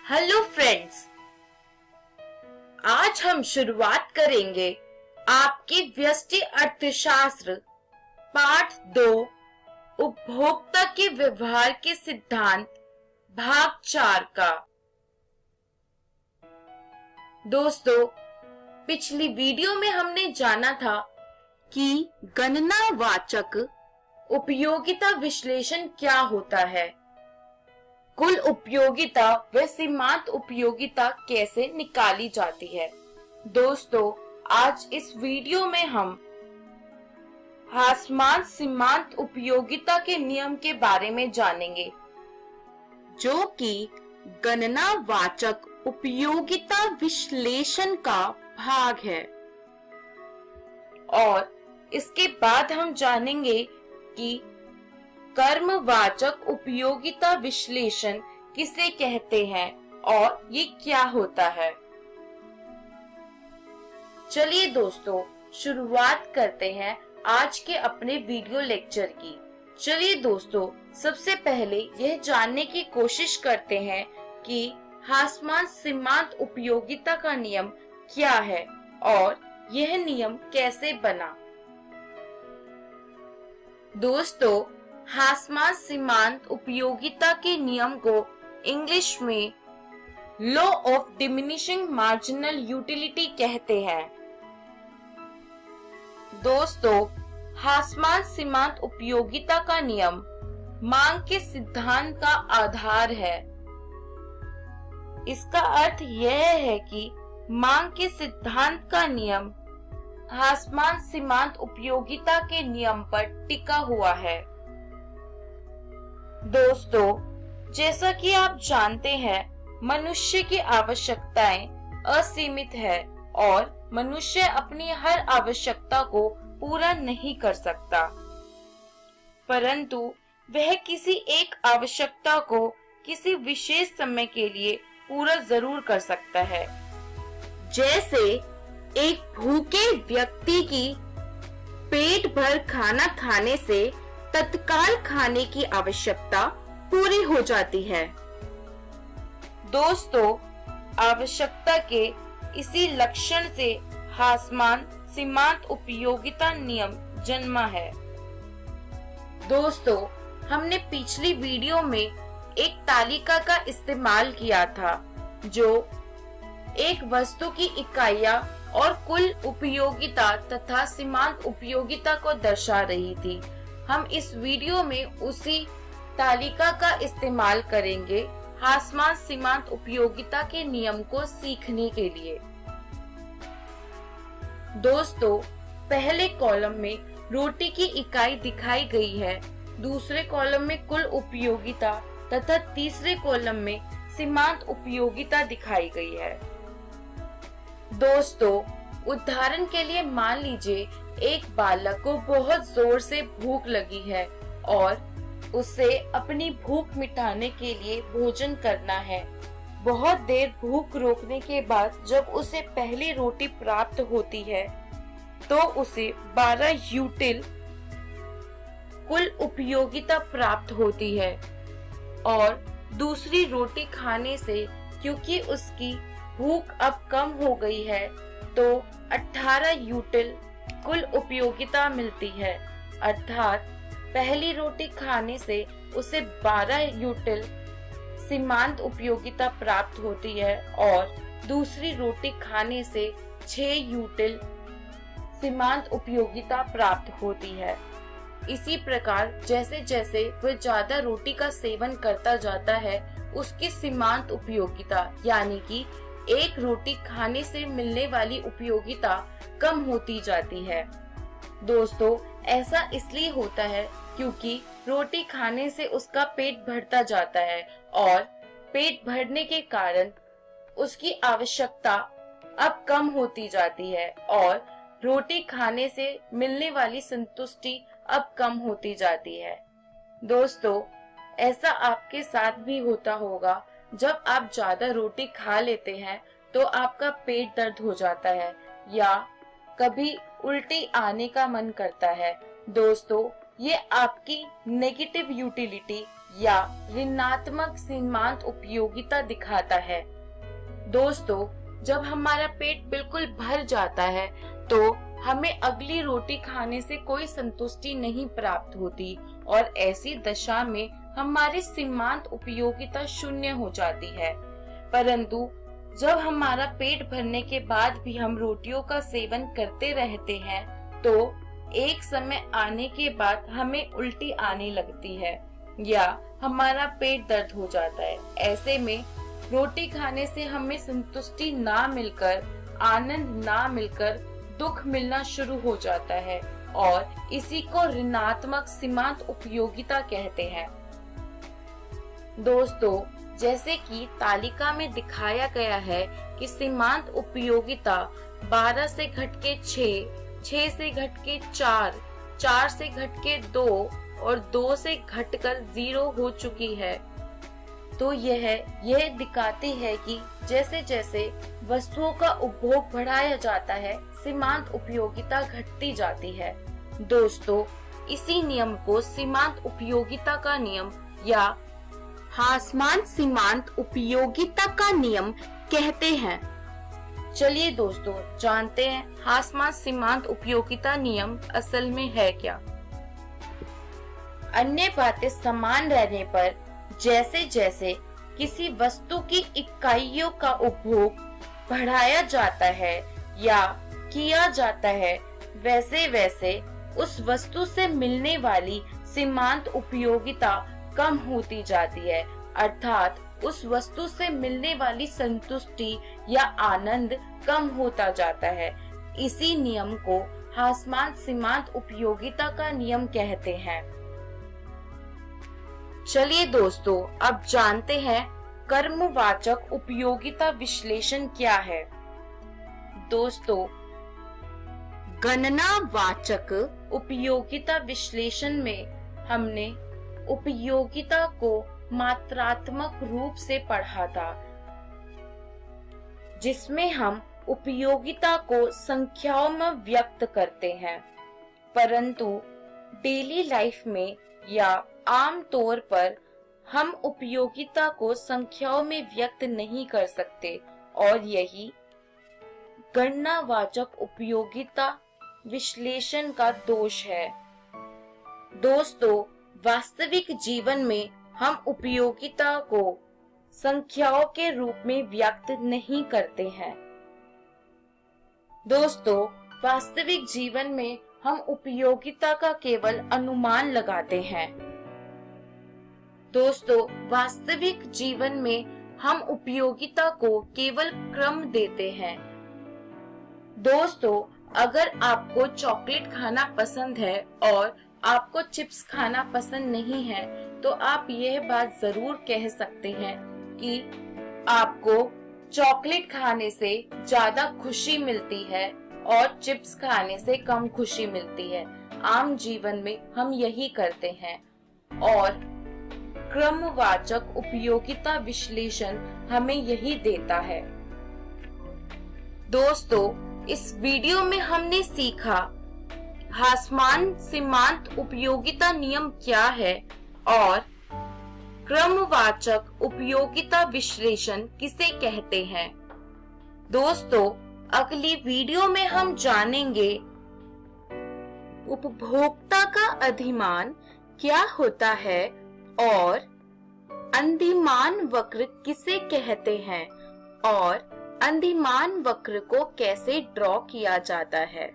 Hello friends, आज हम शुरुआत करेंगे आपके व्यष्टि अर्थशास्त्र पाठ 2 उपभोक्ता के व्यवहार के सिद्धांत भाग 4 का। दोस्तों, पिछली वीडियो में हमने जाना था कि गणनावाचक उपयोगिता विश्लेषण क्या होता है, कुल उपयोगिता व सीमांत उपयोगिता कैसे निकाली जाती है। दोस्तों, आज इस वीडियो में हम हास्यमांत सीमांत उपयोगिता के नियम के बारे में जानेंगे, जो कि गणनावाचक उपयोगिता विश्लेषण का भाग है। और इसके बाद हम जानेंगे कि कर्मवाचक उपयोगिता विश्लेषण किसे कहते हैं और ये क्या होता है। चलिए दोस्तों, शुरुआत करते हैं आज के अपने वीडियो लेक्चर की। चलिए दोस्तों, सबसे पहले यह जानने की कोशिश करते हैं कि हास्यमांत सीमांत उपयोगिता का नियम क्या है और यह नियम कैसे बना। दोस्तों, हास्यमांत सीमांत उपयोगिता के नियम को इंग्लिश में law of diminishing marginal utility कहते हैं। दोस्तों, हास्यमांत सीमांत उपयोगिता का नियम मांग के सिद्धांत का आधार है। इसका अर्थ यह है कि मांग के सिद्धांत का नियम हास्यमांत सीमांत उपयोगिता के नियम पर टिका हुआ है। दोस्तों, जैसा कि आप जानते हैं, मनुष्य की आवश्यकताएं असीमित है और मनुष्य अपनी हर आवश्यकता को पूरा नहीं कर सकता, परंतु वह किसी एक आवश्यकता को किसी विशेष समय के लिए पूरा जरूर कर सकता है। जैसे एक भूखे व्यक्ति की पेट भर खाना खाने से तत्काल खाने की आवश्यकता पूरी हो जाती है। दोस्तों, आवश्यकता के इसी लक्षण से हास्यमांत सीमांत उपयोगिता नियम जन्मा है। दोस्तों, हमने पिछली वीडियो में एक तालिका का इस्तेमाल किया था, जो एक वस्तु की इकाइयां और कुल उपयोगिता तथा सीमांत उपयोगिता को दर्शा रही थी। हम इस वीडियो में उसी तालिका का इस्तेमाल करेंगे हास्यमांत सीमांत उपयोगिता के नियम को सीखने के लिए। दोस्तों, पहले कॉलम में रोटी की इकाई दिखाई गई है, दूसरे कॉलम में कुल उपयोगिता तथा तीसरे कॉलम में सीमांत उपयोगिता दिखाई गई है। दोस्तों, उदाहरण के लिए मान लीजिए एक बालक को बहुत जोर से भूख लगी है और उसे अपनी भूख मिटाने के लिए भोजन करना है। बहुत देर भूख रोकने के बाद जब उसे पहली रोटी प्राप्त होती है तो उसे 12 यूटिल कुल उपयोगिता प्राप्त होती है और दूसरी रोटी खाने से, क्योंकि उसकी भूख अब कम हो गई है, तो 18 यूटिल कुल उपयोगिता मिलती है। अर्थात पहली रोटी खाने से उसे 12 यूटिल सीमांत उपयोगिता प्राप्त होती है और दूसरी रोटी खाने से 6 यूटिल सीमांत उपयोगिता प्राप्त होती है। इसी प्रकार जैसे जैसे वह ज्यादा रोटी का सेवन करता जाता है, उसकी सीमांत उपयोगिता यानी कि एक रोटी खाने से मिलने वाली उपयोगिता कम होती जाती है। दोस्तों, ऐसा इसलिए होता है क्योंकि रोटी खाने से उसका पेट भरता जाता है और पेट भरने के कारण उसकी आवश्यकता अब कम होती जाती है और रोटी खाने से मिलने वाली संतुष्टि अब कम होती जाती है। दोस्तों, ऐसा आपके साथ भी होता होगा, जब आप ज्यादा रोटी खा लेते हैं तो आपका पेट दर्द हो जाता है या कभी उल्टी आने का मन करता है। दोस्तों, ये आपकी नेगेटिव यूटिलिटी या ऋणात्मक सीमांत उपयोगिता दिखाता है। दोस्तों, जब हमारा पेट बिल्कुल भर जाता है तो हमें अगली रोटी खाने से कोई संतुष्टि नहीं प्राप्त होती और ऐसी दशा में हमारी सीमांत उपयोगिता शून्य हो जाती है। परंतु जब हमारा पेट भरने के बाद भी हम रोटियों का सेवन करते रहते हैं तो एक समय आने के बाद हमें उल्टी आने लगती है या हमारा पेट दर्द हो जाता है। ऐसे में रोटी खाने से हमें संतुष्टि ना मिलकर, आनंद ना मिलकर दुख मिलना शुरू हो जाता है और इसी को ऋणात्मक सीमांत उपयोगिता कहते हैं। दोस्तों, जैसे कि तालिका में दिखाया गया है कि सीमांत उपयोगिता 12 से घटके 6, 6 से घटके 4, 4 से घटके 2 और 2 से घटकर 0 हो चुकी है। तो यह दिखाती है कि जैसे जैसे वस्तुओं का उपभोग बढ़ाया जाता है, सीमांत उपयोगिता घटती जाती है। दोस्तों, इसी नियम को सीमांत उपयोगिता का नियम या हासमान सीमांत उपयोगिता का नियम कहते हैं। चलिए दोस्तों, जानते हैं हासमान सीमांत उपयोगिता नियम असल में है क्या। अन्य बातें समान रहने पर जैसे जैसे किसी वस्तु की इकाइयों का उपभोग बढ़ाया जाता है या किया जाता है, वैसे वैसे उस वस्तु से मिलने वाली सीमांत उपयोगिता कम होती जाती है, अर्थात उस वस्तु से मिलने वाली संतुष्टि या आनंद कम होता जाता है। इसी नियम को हासमान सीमांत उपयोगिता का नियम कहते हैं। चलिए दोस्तों, अब जानते हैं कर्मवाचक उपयोगिता विश्लेषण क्या है। दोस्तों, गणनावाचक उपयोगिता विश्लेषण में हमने उपयोगिता को मात्रात्मक रूप से पढ़ा था, जिसमें हम उपयोगिता को संख्याओं में व्यक्त करते हैं। परंतु डेली लाइफ में या आम तौर पर हम उपयोगिता को संख्याओं में व्यक्त नहीं कर सकते और यही गणनावाचक उपयोगिता विश्लेषण का दोष है। दोस्तों, वास्तविक जीवन में हम उपयोगिता को संख्याओं के रूप में व्यक्त नहीं करते हैं। दोस्तों, वास्तविक जीवन में हम उपयोगिता का केवल अनुमान लगाते हैं। दोस्तों, वास्तविक जीवन में हम उपयोगिता को केवल क्रम देते हैं। दोस्तों, अगर आपको चॉकलेट खाना पसंद है और आपको चिप्स खाना पसंद नहीं है, तो आप यह बात जरूर कह सकते हैं कि आपको चॉकलेट खाने से ज्यादा खुशी मिलती है और चिप्स खाने से कम खुशी मिलती है। आम जीवन में हम यही करते हैं और क्रमवाचक उपयोगिता विश्लेषण हमें यही देता है। दोस्तों, इस वीडियो में हमने सीखा हासमान सीमांत उपयोगिता नियम क्या है और क्रमवाचक उपयोगिता विश्लेषण किसे कहते हैं। दोस्तों, अगली वीडियो में हम जानेंगे उपभोक्ता का अधिमान क्या होता है और अधिमान वक्र किसे कहते हैं और अधिमान वक्र को कैसे ड्रॉ किया जाता है।